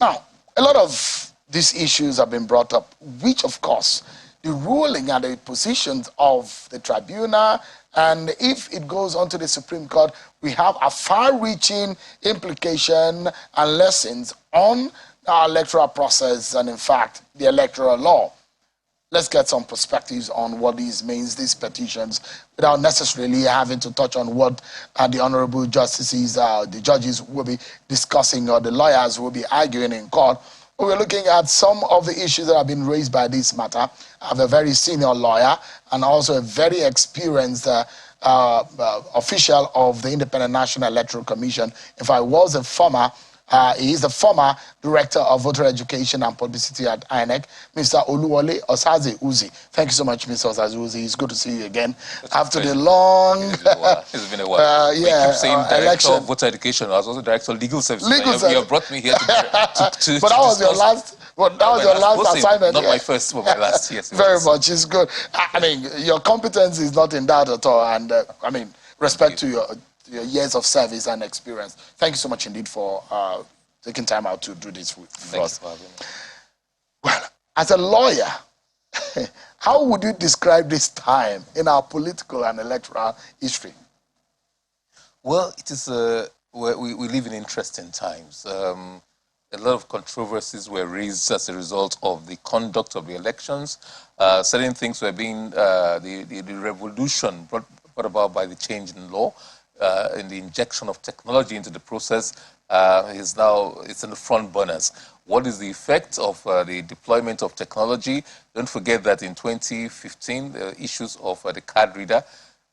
Now, a lot of these issues have been brought up, which, of course, the ruling and the positions of the tribunal, and if it goes on to the Supreme Court, we have a far-reaching implication and lessons on our electoral process and, in fact, the electoral law. Let's get some perspectives on what these means, these petitions, without necessarily having to touch on what the honorable justices, the judges will be discussing or the lawyers will be arguing in court. We're looking at some of the issues that have been raised by this matter. I have a very senior lawyer and also a very experienced official of the Independent National Electoral Commission. In fact, he is the former Director of Voter Education and Publicity at INEC, Mr. Oluwole Osaze Uzi. Thank you so much, Mr. Osaze Uzi. It's good to see you again. After the long... It's been a while. You keep saying Director of Voter Education. I was also Director of Legal Services. You have brought me here to But that was your last... Well, that was your last assignment. Not my first, but my last, yes. Very much. It's good. I mean, your competence is not in doubt at all. And, I mean, respect to your years of service and experience. Thank you so much indeed for taking time out to do this for us. Well, as a lawyer, how would you describe this time in our political and electoral history? Well, it is we live in interesting times. A lot of controversies were raised as a result of the conduct of the elections. Certain things were being the revolution brought about by the change in law. In the injection of technology into the process it's in the front burners. What is the effect of the deployment of technology? Don't forget that in 2015, the issues of the card reader,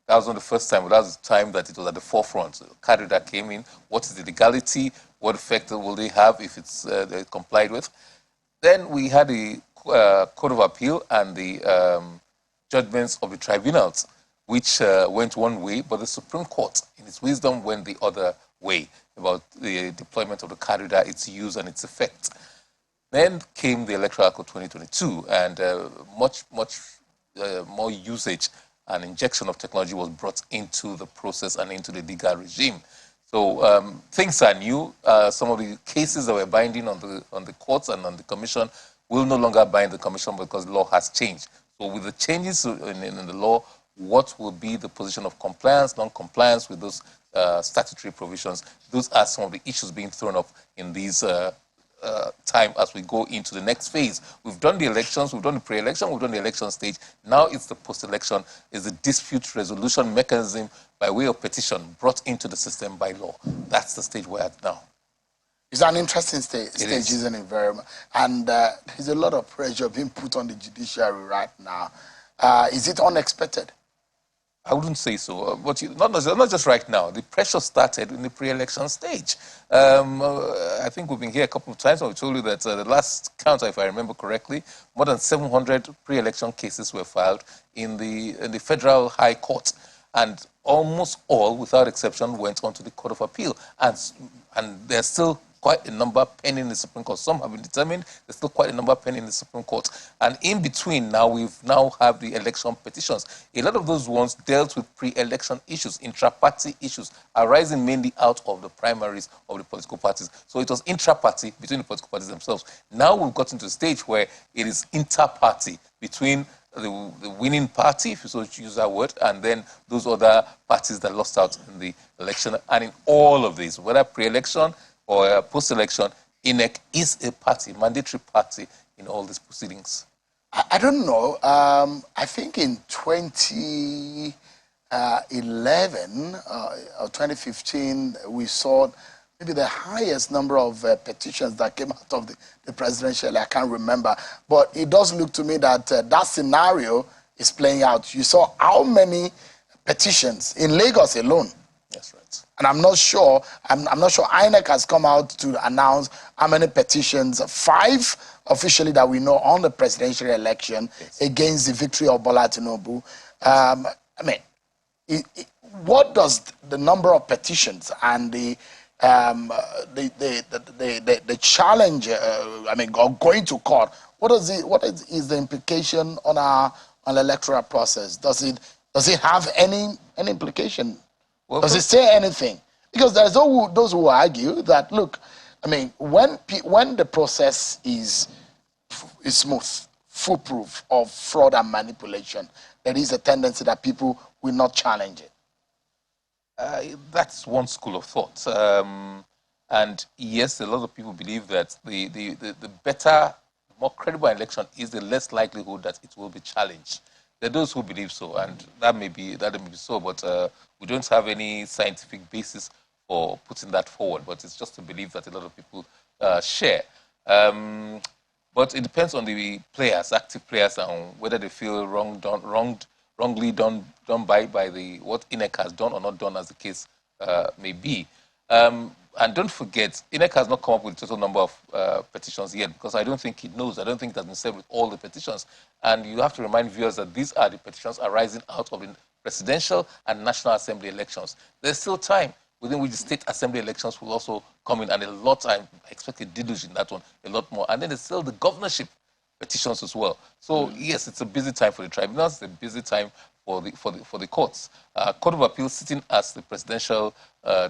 that was not the first time, but that was the time that it was at the forefront. So the card reader came in. What is the legality? What effect will they have if it's complied with? Then we had the Court of Appeal and the judgments of the tribunals, which went one way, but the Supreme Court, in its wisdom, went the other way about the deployment of the card reader, its use and its effect. Then came the Electoral Act of 2022, and much more usage and injection of technology was brought into the process and into the legal regime. So things are new. Some of the cases that were binding on the courts and on the commission will no longer bind the commission because the law has changed. So with the changes in the law, what will be the position of compliance, non-compliance with those statutory provisions? Those are some of the issues being thrown up in these time as we go into the next phase. We've done the elections, we've done the pre-election, we've done the election stage. Now it's the post-election, is the dispute resolution mechanism by way of petition brought into the system by law. That's the stage we're at now. It's an interesting stage, isn't it, very much? And there's a lot of pressure being put on the judiciary right now. Is it unexpected? I wouldn't say so, but not just right now. The pressure started in the pre-election stage. I think we've been here a couple of times and we told you that the last count, if I remember correctly, more than 700 pre-election cases were filed in the Federal High Court. And almost all, without exception, went on to the Court of Appeal. And there's still quite a number pending in the Supreme Court. Some have been determined. There's still quite a number pending in the Supreme Court. And in between now, we've now have the election petitions. A lot of those ones dealt with pre-election issues, intra-party issues, arising mainly out of the primaries of the political parties. So it was intra-party between the political parties themselves. Now we've gotten to a stage where it is inter-party between the winning party, if you so use that word, and then those other parties that lost out in the election. And in all of these, whether pre-election or post-election, INEC is a party, mandatory party in all these proceedings. I don't know. I think in 2011 or 2015, we saw maybe the highest number of petitions that came out of the presidential. I can't remember. But it does look to me that that scenario is playing out. You saw how many petitions in Lagos alone. That's right. And I'm not sure INEC has come out to announce how many petitions, 5 officially that we know on the presidential election against the victory of Bola Tinubu. I mean, what does the number of petitions and the challenge, going to court, what is the implication on our electoral process? Does it have any implication? Well, does it say anything? Because there's those who argue that, look, I mean, when the process is smooth, foolproof of fraud and manipulation, there is a tendency that people will not challenge it. That's one school of thought. And yes, a lot of people believe that the better, more credible election is the less likelihood that it will be challenged. There are those who believe so, and that may be so, but we don't have any scientific basis for putting that forward. But it's just a belief that a lot of people share. But it depends on the players, active players, and whether they feel wrongly done by the what INEC has done or not done, as the case may be. And don't forget, INEC has not come up with the total number of petitions yet, because I don't think it knows. I don't think it has been said with all the petitions. And you have to remind viewers that these are the petitions arising out of the presidential and National Assembly elections. There's still time within which the state assembly elections will also come in, and a lot, I expect a deluge in that one, a lot more. And then there's still the governorship petitions as well. So yes, it's a busy time for the tribunals, it's a busy time for the courts. Court of Appeal sitting as the presidential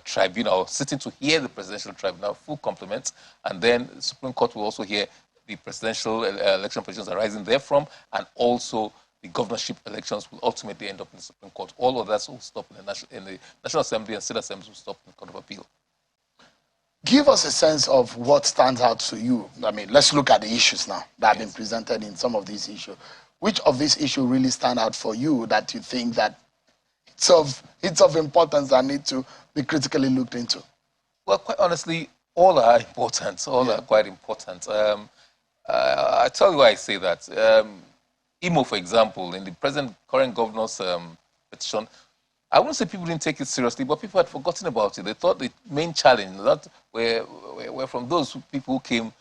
tribunal, sitting to hear the presidential tribunal, full complement, and then the Supreme Court will also hear the presidential election petitions arising therefrom, and also the governorship elections will ultimately end up in the Supreme Court. All of that will stop in the National Assembly, and state assemblies will stop in the Court of Appeal. Give us a sense of what stands out to you. I mean, let's look at the issues now that have been presented in some of these issues. Which of these issues really stand out for you that you think that it's of importance and need to be critically looked into? Well, quite honestly, all are important. All are quite important. I tell you why I say that. Imo, for example, in the current governor's petition, I wouldn't say people didn't take it seriously, but people had forgotten about it. They thought the main challenge that were from those people who came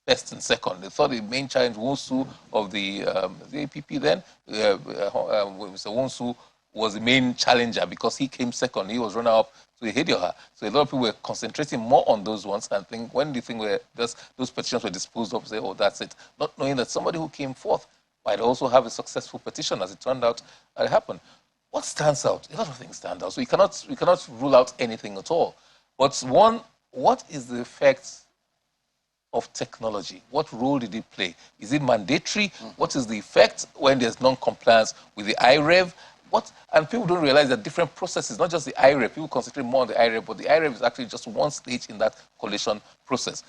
first and second. They thought the main challenge Wonsu of the APP then, Mr. Wonsu was the main challenger because he came second. He was runner up to Hedioha. So a lot of people were concentrating more on those ones and think when the thing where those petitions were disposed of, say, oh, that's it. Not knowing that somebody who came fourth might also have a successful petition, as it turned out it happened. What stands out? A lot of things stand out. So we cannot rule out anything at all. But one, what is the effect of technology? What role did it play? Is it mandatory? What is the effect when there's non-compliance with the IREV? And people don't realize that different processes, not just the IREV. People concentrate more on the IREV, but the IREV is actually just one stage in that collation process.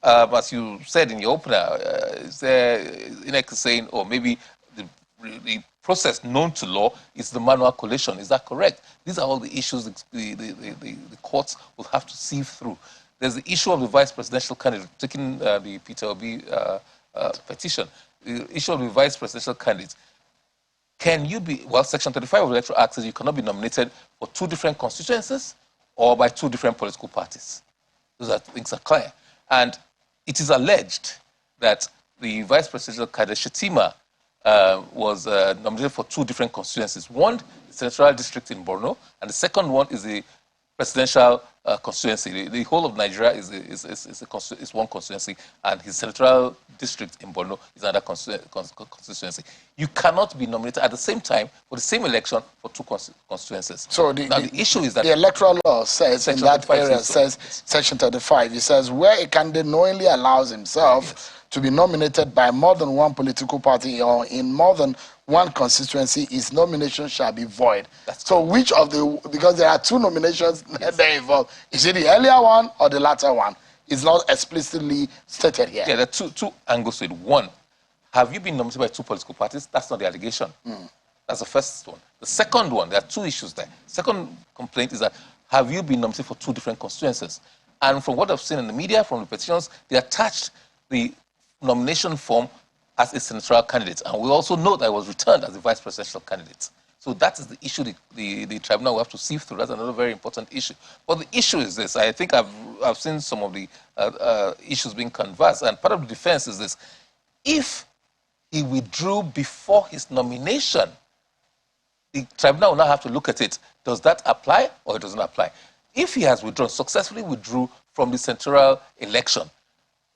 As you said in your opener, is there INEC saying, or maybe the process known to law is the manual collation? Is that correct? These are all the issues the courts will have to sieve through. There's the issue of the vice presidential candidate, taking the Peter Obi petition. The issue of the vice presidential candidate. Can you be, well, Section 35 of the Electoral Act says you cannot be nominated for 2 different constituencies or by 2 different political parties. Those things are clear. And it is alleged that the vice presidential candidate, Shetima, was nominated for 2 different constituencies. One, the Central District in Borno, and the second one is the presidential constituency. The whole of Nigeria is one constituency, and his Central District in Borno is another constituency. You cannot be nominated at the same time for the same election for 2 constituencies. So the issue is that the electoral law says in that area, says Section 35, it says where a candidate knowingly allows himself to be nominated by more than one political party or in more than one constituency, his nomination shall be void. So which of the, because there are 2 nominations that are involved, is it the earlier one or the latter one? It's not explicitly stated here. Yeah, there are two angles to it. One, have you been nominated by 2 political parties? That's not the allegation. That's the first one. The second one, there are 2 issues there. Second complaint is that have you been nominated for 2 different constituencies? And from what I've seen in the media, from the petitions, they attached the nomination form as a senatorial candidate. And we also know that it was returned as a vice presidential candidate. So that is the issue the tribunal will have to sieve through. That's another very important issue. But the issue is this. I think I've seen some of the issues being canvassed. And part of the defense is this. If he withdrew before his nomination, the tribunal will now have to look at it. Does that apply or it doesn't apply? If he has withdrawn, successfully withdrew from the senatorial election,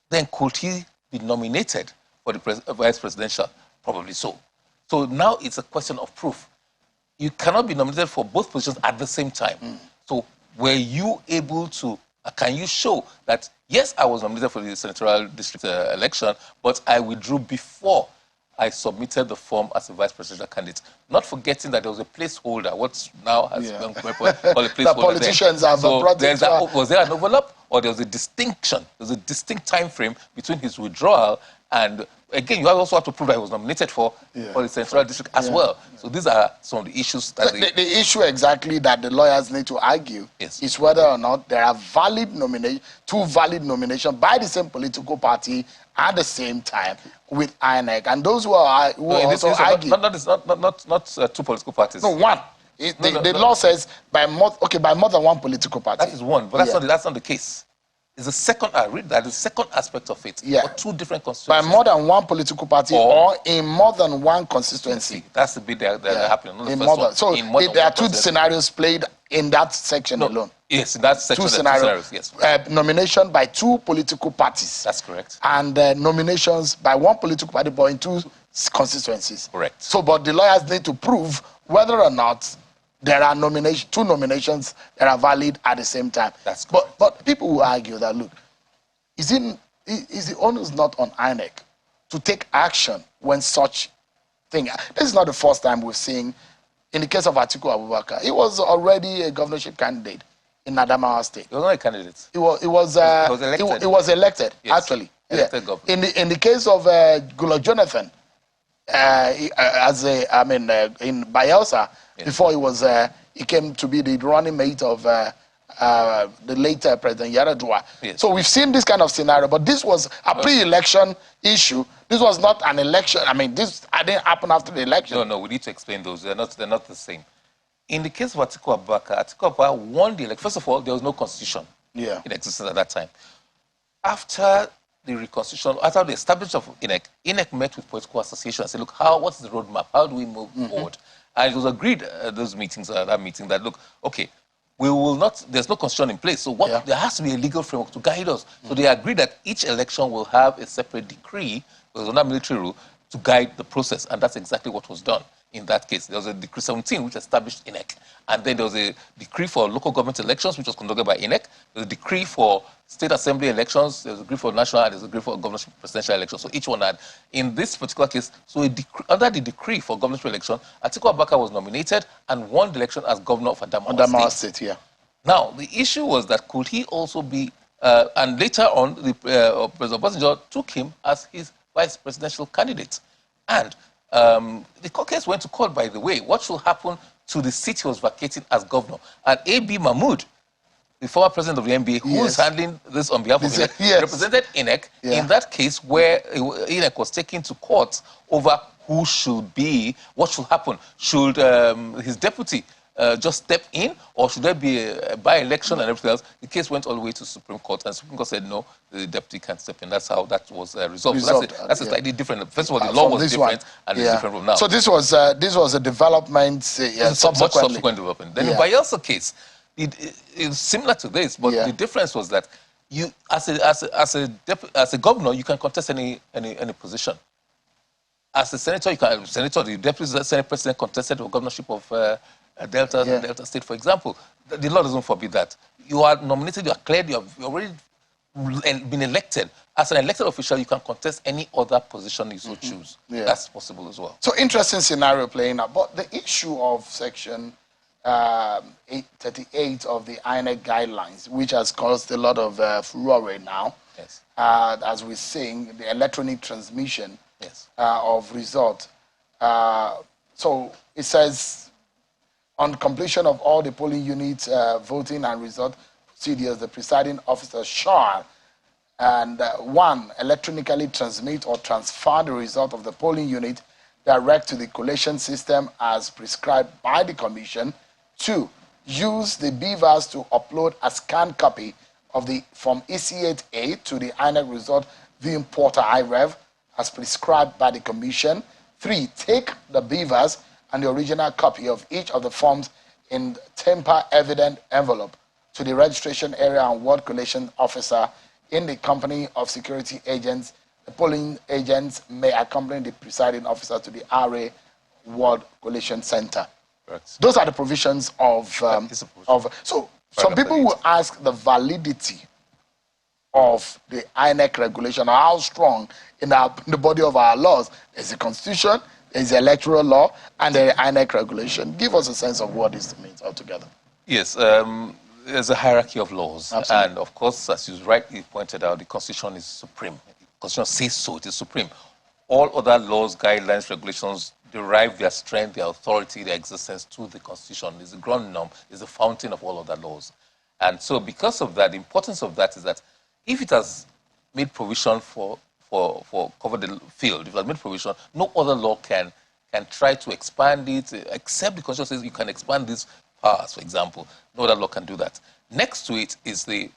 then could he be nominated for the vice presidential? Probably so. So now it's a question of proof. You cannot be nominated for both positions at the same time. So were you able to Can you show that, yes, I was nominated for the senatorial district election, but I withdrew before I submitted the form as a vice presidential candidate, not forgetting that there was a placeholder, what now has been called a placeholder. The politicians have brought it to was there an overlap, or there was a distinction? There was a distinct time frame between his withdrawal and, again, you also have to prove that he was nominated for the senatorial district as well. So these are some of the issues that the issue exactly that the lawyers need to argue is whether or not there are two valid nominations by the same political party at the same time with INEC. And those who also argue... Not two political parties. No, one. The law says by more than one political party. That is one, but that's not the case. It's the second, I read that, the second aspect of it. Yeah. For two different constituencies. By more than one political party or in more than one constituency. That's the bit that happening. So there are two scenarios played in that section alone. Yes, in that section. Two scenarios. Yes. Nomination by two political parties. That's correct. And nominations by one political party but in two constituencies. Correct. So, but the lawyers need to prove whether or not there are two nominations that are valid at the same time. That's correct. But people will argue that, look, is the onus not on INEC to take action when such thing? This is not the first time we've seen, in the case of Atiku Abubakar, he was already a governorship candidate in Adamawa State. He was not a candidate. He was elected, yes. Actually. Elected governor. In the case of Goodluck Jonathan, in Bayelsa, before he came to be the running mate of the late President Yaradua. Yes. So we've seen this kind of scenario, but this was a pre-election issue. This was not an election. I mean, this didn't happen after the election. No, we need to explain those. They're not the same. In the case of Atiku Abubakar won the election. First of all, there was no constitution in existence at that time. After the reconstitution, after the establishment of INEC met with political associations and said, look, what's the roadmap? How do we move forward? And it was agreed at that meeting that, look, okay, we will not, there's no constitution in place. So there has to be a legal framework to guide us. So they agreed that each election will have a separate decree, because under military rule, to guide the process. And that's exactly what was done in that case. There was a Decree 17, which established INEC. And then there was a decree for local government elections, which was conducted by INEC. There was a decree for state assembly elections. There was a decree for national, and there was a decree for governorship presidential elections. So each one had, in this particular case, so under the decree for governorship election, Atiku Abubakar was nominated and won the election as governor of Adamawa State. Now, the issue was that could he also be, and later on, President Obasanjo took him as his vice presidential candidate. And the court case went to court, by the way. What should happen to the seat he was vacating as governor? And A.B. Mahmood, the former president of the NBA, who is handling this on behalf of INEC, represented INEC in that case where INEC was taken to court over who should be, what should happen. Should his deputy just step in, or should there be a by-election and everything else? The case went all the way to Supreme Court, and Supreme Court said no, the deputy can't step in. That's how that was resolved. So that's a slightly different. First of all, the law was different, and it's different from now. So this was a development, subsequent development. Then the Bayelsa case, it's similar to this, but the difference was that you, as a governor, you can contest any position. As a senator, the deputy senate president contested the governorship of Delta State, for example. The law doesn't forbid that. You are nominated, you are cleared, you have already been elected. As an elected official, you can contest any other position you so choose. That's possible as well. So interesting scenario playing out. But the issue of Section 838 of the INEC guidelines, which has caused a lot of furore now, as we're seeing, the electronic transmission of result. So it says, on completion of all the polling units voting and result procedures, the presiding officer shall, and one, electronically transmit or transfer the result of the polling unit direct to the collation system as prescribed by the commission. 2, use the beavers to upload a scanned copy of the Form EC8A to the INEC result viewing portal IREV as prescribed by the commission. 3, take the beavers and the original copy of each of the forms in tamper-evident envelope to the registration area and ward collation officer in the company of security agents. The polling agents may accompany the presiding officer to the RA Ward Collation Center. Those are the provisions of. So Some people will ask the validity of the INEC regulation, or how strong in the body of our laws. There's the Constitution, there's the electoral law, and the INEC regulation. Give us a sense of what this means altogether. Yes, there's a hierarchy of laws. Absolutely. And of course, as you rightly pointed out, the Constitution is supreme. The Constitution says so, it is supreme. All other laws, guidelines, regulations derive their strength, their authority, their existence to the Constitution. It's the ground norm, it's the fountain of all other laws. And so because of that, the importance of that is that if it has made provision for cover the field, if it has made provision, no other law can try to expand it, except the Constitution says you can expand these powers, for example. No other law can do that. Next to it is an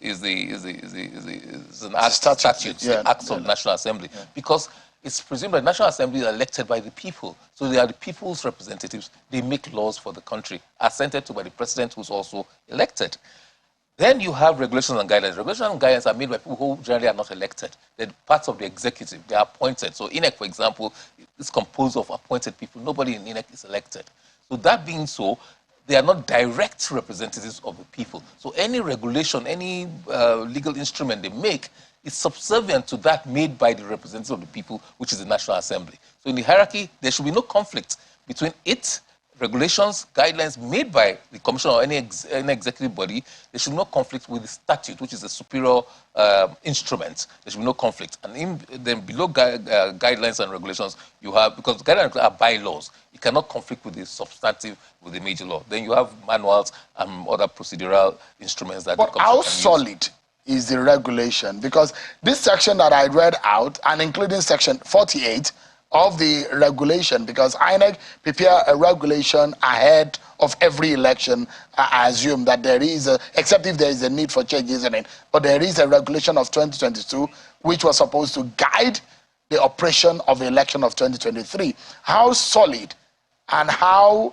act, statute, yeah, the acts of the National Assembly, because it's presumed that the National Assembly is elected by the people. So they are the people's representatives. They make laws for the country, assented to by the president, who's also elected. Then you have regulations and guidelines. Regulations and guidelines are made by people who generally are not elected. They're parts of the executive. They are appointed. So INEC, for example, is composed of appointed people. Nobody in INEC is elected. So that being so, they are not direct representatives of the people. So any regulation, any legal instrument they make is subservient to that made by the representatives of the people, which is the National Assembly. So in the hierarchy, there should be no conflict between it, regulations, guidelines made by the Commission or any executive body. There should be no conflict with the statute, which is a superior instrument. There should be no conflict. And then below guidelines and regulations, you have, because guidelines are bylaws, you cannot conflict with the substantive, with the major law. Then you have manuals and other procedural instruments that. But how solid is the regulation? Because this section that I read out, and including section 48 of the regulation, because INEC prepare a regulation ahead of every election. I assume that there is, except if there is a need for changes in it, but there is a regulation of 2022 which was supposed to guide the operation of the election of 2023. How solid and how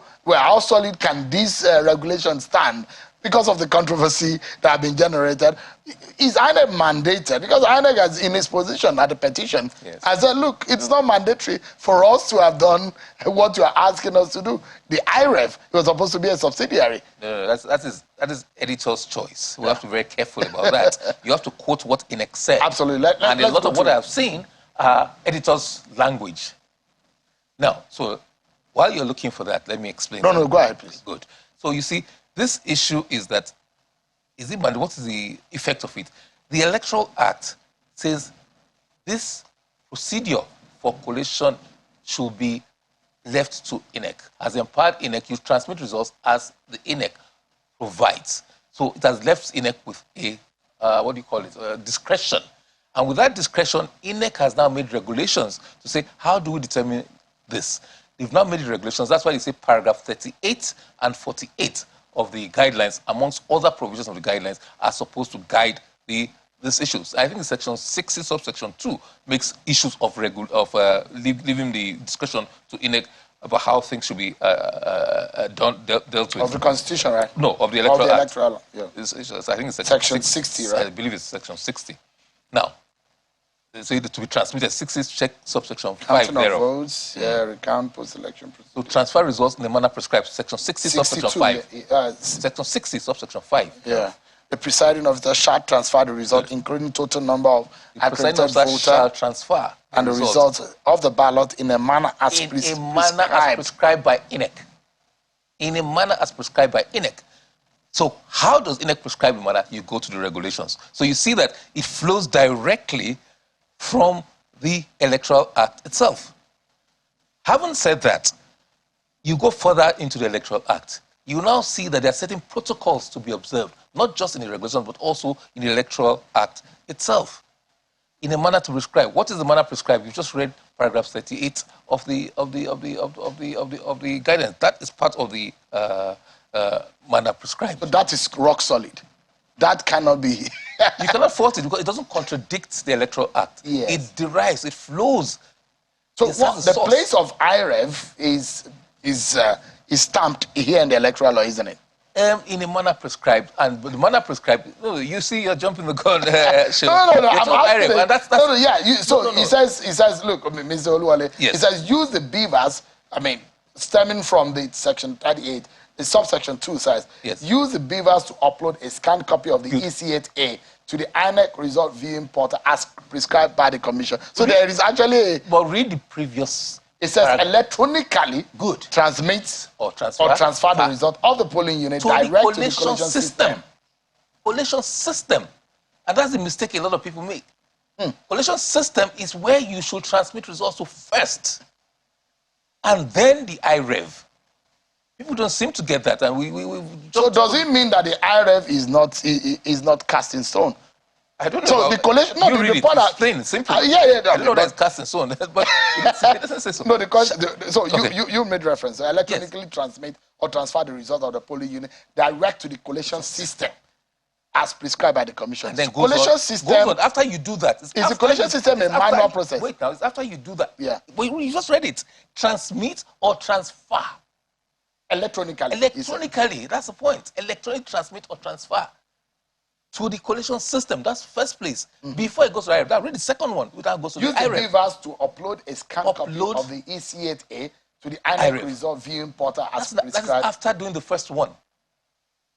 solid can this regulation stand? Because of the controversy that has been generated, is INEC mandated? Because INEC has, in its position at the petition, has said, look, it's not mandatory for us to have done what you are asking us to do. The IREF was supposed to be a subsidiary. No, that is editor's choice. We have to be very careful about that. You have to quote what INEC said. Absolutely. And a lot of what I have seen are editor's language. Now, so while you're looking for that, let me explain. No, go ahead, please. Good. So you see, this issue is that, what is the effect of it? The Electoral Act says this procedure for collation should be left to INEC. As empowered INEC, you transmit results as the INEC provides. So it has left INEC with a, discretion. And with that discretion, INEC has now made regulations to say, how do we determine this? They've now made regulations. That's why you say paragraph 38 and 48 of the guidelines, amongst other provisions of the guidelines, are supposed to guide these issues. I think section 60, subsection 2, makes issues of leaving the discretion to INEC about how things should be dealt with. Of the Constitution, right? No, of the Electoral Act. Yeah. I think it's section 60, right? I believe it's section 60. Now, so to be transmitted, 60 check subsection 5 thereof. Votes, recount post-election. To transfer results in the manner prescribed, section 60 subsection 5. Section 60 subsection 5. Yeah. The presiding officer shall transfer the result, including total number of accredited voters, shall transfer and the results of the ballot in a manner as prescribed by INEC. In a manner as prescribed by INEC. So how does INEC prescribe a manner? You go to the regulations. So you see that it flows directly from the Electoral Act itself. Having said that, you go further into the Electoral Act. You now see that there are certain protocols to be observed, not just in the regulations, but also in the Electoral Act itself. In a manner to prescribe. What is the manner prescribed? You've just read paragraph 38 of the guidance. That is part of the manner prescribed. But that is rock solid. That cannot be. You cannot fault it because it doesn't contradict the Electoral Act. Yes. It derives, it flows. So the place of IREF is stamped here in the electoral law, isn't it? In a manner prescribed, and the manner prescribed. No, you see, you're jumping the gun. No. I'm asking. He says, look, Mr. Oluwale, yes. He says use the beavers. I mean, stemming from the section 38. the subsection 2 says, Yes. use the beavers to upload a scanned copy of the Good. EC8A to the INEC result viewing portal as prescribed by the commission. So there is actually a, But read the previous. it says paragraph. electronically Good. transmit Or transfer the result of the polling unit to direct the to the collation system. Collation system. And that's the mistake a lot of people make. Collation system is where you should transmit results to first. And then the IREV. People don't seem to get that. And we So does it mean that the IREV is not cast in stone? I don't know. So the collation, no, you read the it. part It's plain, simple. yeah. I don't know that's cast and so on, but it doesn't say so. No, so Okay. you made reference. So electronically transmit or transfer the result of the polling unit direct to the collation system as prescribed by the commission. And then collation system. goes on. After you do that, Is the collation system a manual process? Wait now, it's after you do that. Yeah. But you just read it. Transmit or transfer. Electronically. Electronically, that's the point. Electronic transmit or transfer to the collation system. That's first place. Before it goes to IREV. Now read the second one. Without goes to Use the the IREV. beavers to upload a scanned copy of the EC8A to the INEC result viewing portal as That's prescribed. after doing the first one.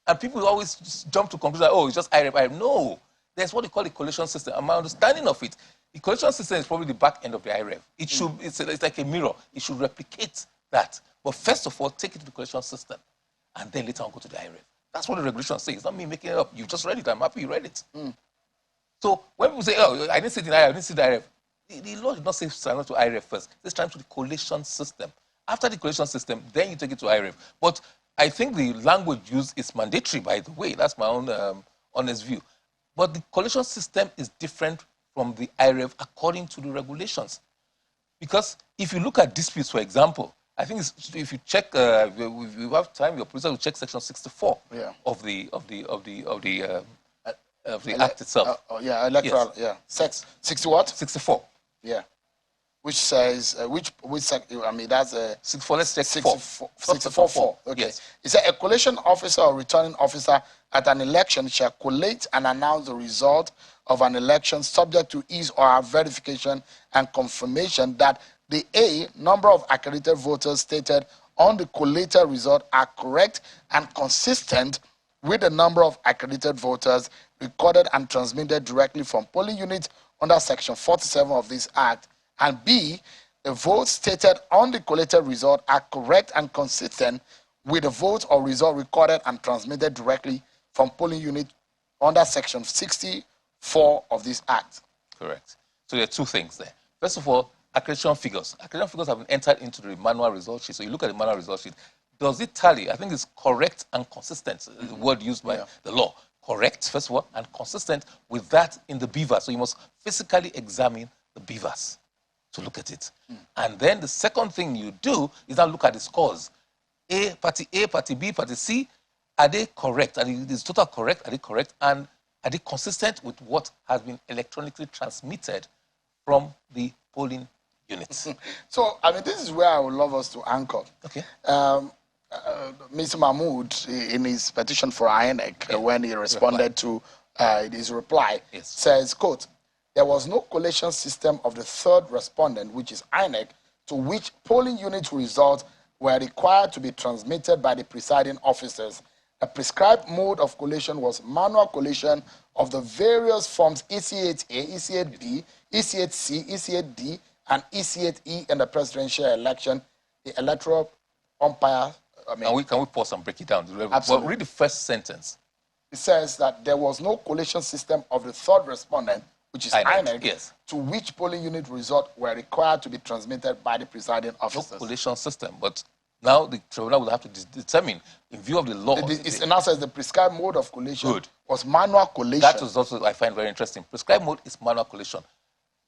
And people always just jump to conclusion, oh, it's just IREV. No. There's what they call the collation system. And my understanding of it, the collation system is probably the back end of the IREV. It should, it's like a mirror. It should replicate that. But first of all, take it to the collation system. And then later on go to the IREV. That's what the regulation says. It's not me making it up. You just read it. I'm happy you read it. So when people say, oh, I didn't see the IREV, I didn't see the IREV, the law did not say transfer to IREV first. It's transfer to the collation system. After the collation system, then you take it to IREV. But I think the language used is mandatory, by the way. That's my own honest view. But the collation system is different from the IREV according to the regulations. Because if you look at disputes, for example, I think if you check, if you have time, your producer will check section 64 of the act itself. Electoral. Yes. 60 what? 64. Yeah. Which says which I mean that's 64. Let's check 64. Okay. Yes. It said a collation officer or returning officer at an election shall collate and announce the result of an election subject to his or her verification and confirmation that the number of accredited voters stated on the collated result are correct and consistent with the number of accredited voters recorded and transmitted directly from polling units under section 47 of this act, and B, the votes stated on the collated result are correct and consistent with the vote or result recorded and transmitted directly from polling unit under section 64 of this act. Correct. So there are two things there. First of all, accreditation figures. Accreditation figures have been entered into the manual result sheet. So you look at the manual result sheet. Does it tally? I think it's correct and consistent, the word used by the law. Correct, first of all, and consistent with that in the beavers. So you must physically examine the beavers to look at it. And then the second thing you do is now look at the scores. Party A, Party B, Party C, are they correct? Is total correct? Are they correct? And are they consistent with what has been electronically transmitted from the polling units? So, I mean, this is where I would love us to anchor. Okay. Mr. Mahmood, in his petition for INEC, when he responded to his reply, says, quote, there was no collation system of the third respondent, which is INEC, to which polling unit results were required to be transmitted by the presiding officers. A prescribed mode of collation was manual collation of the various forms EC8A, EC8B, EC8C, EC8D, and EC8E in the presidential election, the electoral umpire. I mean, can we pause and break it down? Absolutely. But read the first sentence. It says that there was no collation system of the third respondent, which is INEC, to which polling unit result were required to be transmitted by the presiding officers. No collation system, but now the tribunal will have to determine, in view of the law. It now says the prescribed mode of collation was manual collation. That was also, I find very interesting. Prescribed mode is manual collation.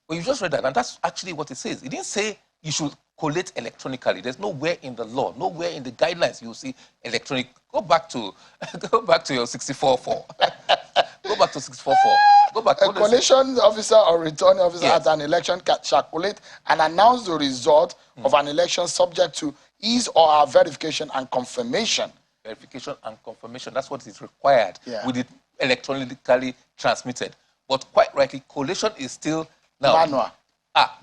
But you just read that, and that's actually what it says. It didn't say you should collate electronically. There's nowhere in the law, nowhere in the guidelines you'll see electronic. Go back to your 64.4. Go back to 64.4. Go back. A collation officer or returning officer at an election shall collate and announce the result of an election subject to his or her verification and confirmation. Verification and confirmation. That's what is required with it electronically transmitted. But quite rightly, collation is still now manual.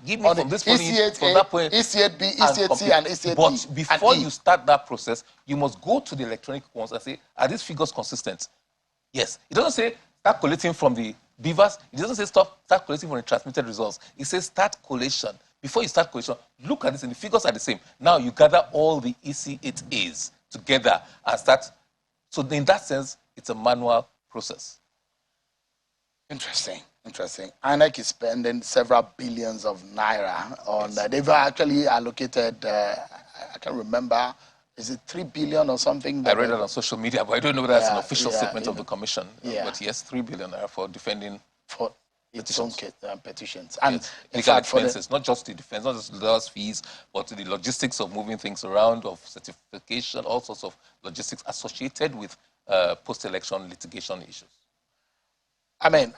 Give me on from the this point, EC8A, from that point. EC8B, EC8C, and EC8D. But before and you start that process, you must go to the electronic ones and say, are these figures consistent? Yes. It doesn't say start collating from the beavers. It doesn't say start collating from the transmitted results. It says start collation. Before you start collation, look at this, and the figures are the same. Now you gather all the EC8As together and start. So in that sense, it's a manual process. Interesting. INEC is spending several billions of naira on that. They've actually allocated, I can't remember, is it 3 billion or something? I read it on social media, but I don't know whether that's an official statement of the commission. But yes, 3 billion naira for defending for its own petitions. And yes, legal expenses, not just the defense, not just lawyers' fees, but the logistics of moving things around, of certification, all sorts of logistics associated with post-election litigation issues. I mean,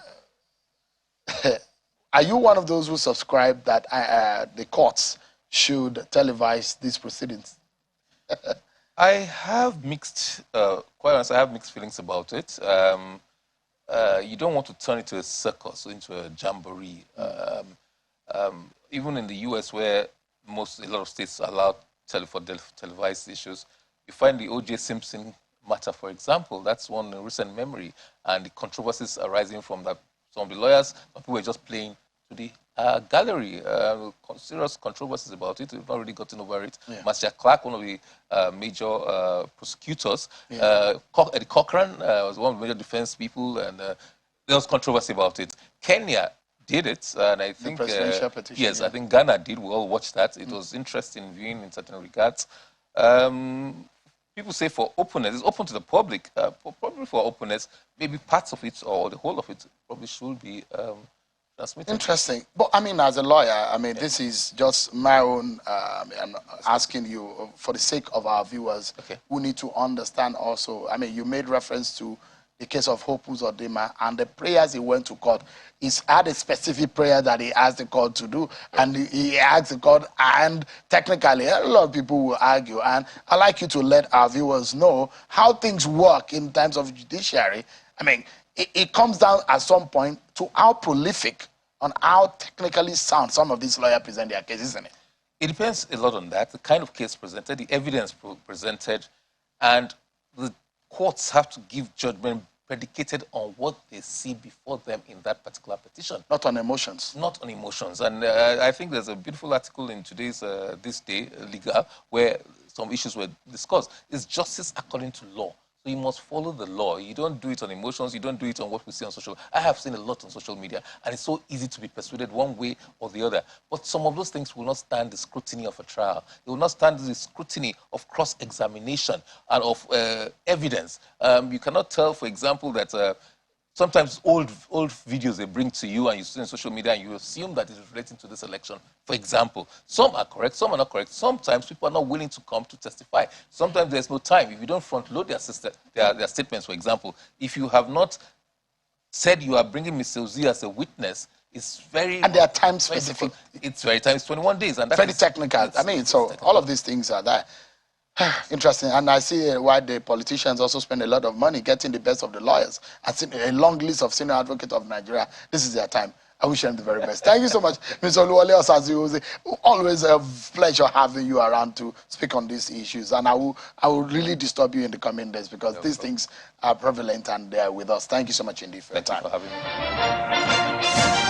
are you one of those who subscribe that the courts should televise these proceedings? I have mixed, quite honestly, I have mixed feelings about it. You don't want to turn it into a circus, into a jamboree. Even in the US, where a lot of states allow televised issues, you find the O.J. Simpson matter, for example. That's one in recent memory, and the controversies arising from that. Some of the lawyers, some people were just playing to the gallery. Serious controversies about it. We've not really gotten over it. Yeah. Marcia Clark, one of the major prosecutors, Eddie Cochran was one of the major defense people, and there was controversy about it. Kenya did it, and I think the presidential petition, yes, I think Ghana did. We all watched that. It was interesting viewing in certain regards. People say for openness, it's open to the public. Probably for openness, maybe parts of it or the whole of it probably should be transmitted. Interesting. But I mean, as a lawyer, I mean, this is just my own, I'm asking you for the sake of our viewers who need to understand also. I mean, you made reference to the case of Hope Uzodinma and the prayers he went to court. He's had a specific prayer that he asked the court to do, and he asked the court, and technically, a lot of people will argue, and I'd like you to let our viewers know how things work in terms of judiciary. I mean, it comes down at some point to how prolific, on how technically sound some of these lawyers present their cases, isn't it? It depends a lot on that, the kind of case presented, the evidence presented, and the courts have to give judgment predicated on what they see before them in that particular petition. Not on emotions. Not on emotions. And I think there's a beautiful article in today's This Day, Legal, where some issues were discussed. It's justice according to law. So you must follow the law. You don't do it on emotions. You don't do it on what we see on social. I have seen a lot on social media, and it's so easy to be persuaded one way or the other. But some of those things will not stand the scrutiny of a trial. They will not stand the scrutiny of cross-examination and of evidence. You cannot tell, for example, that sometimes old videos they bring to you and you see on social media and you assume that it's relating to this election. For example, some are correct, some are not correct. Sometimes people are not willing to come to testify. Sometimes there's no time. If you don't front load their statements, for example, if you have not said you are bringing Mr. Ozi as a witness, it's very... And they are time specific. It's very time, it's 21 days. And very technical. I mean, so technical. All of these things are that. Interesting. And I see why the politicians also spend a lot of money getting the best of the lawyers. I've seen a long list of senior advocates of Nigeria. This is their time. I wish them the very best. Thank you so much, Mr. Oluwole Osazu. Always a pleasure having you around to speak on these issues. And I will really disturb you in the coming days because these things are prevalent and they are with us. Thank you so much indeed for your time. Thank you for having me.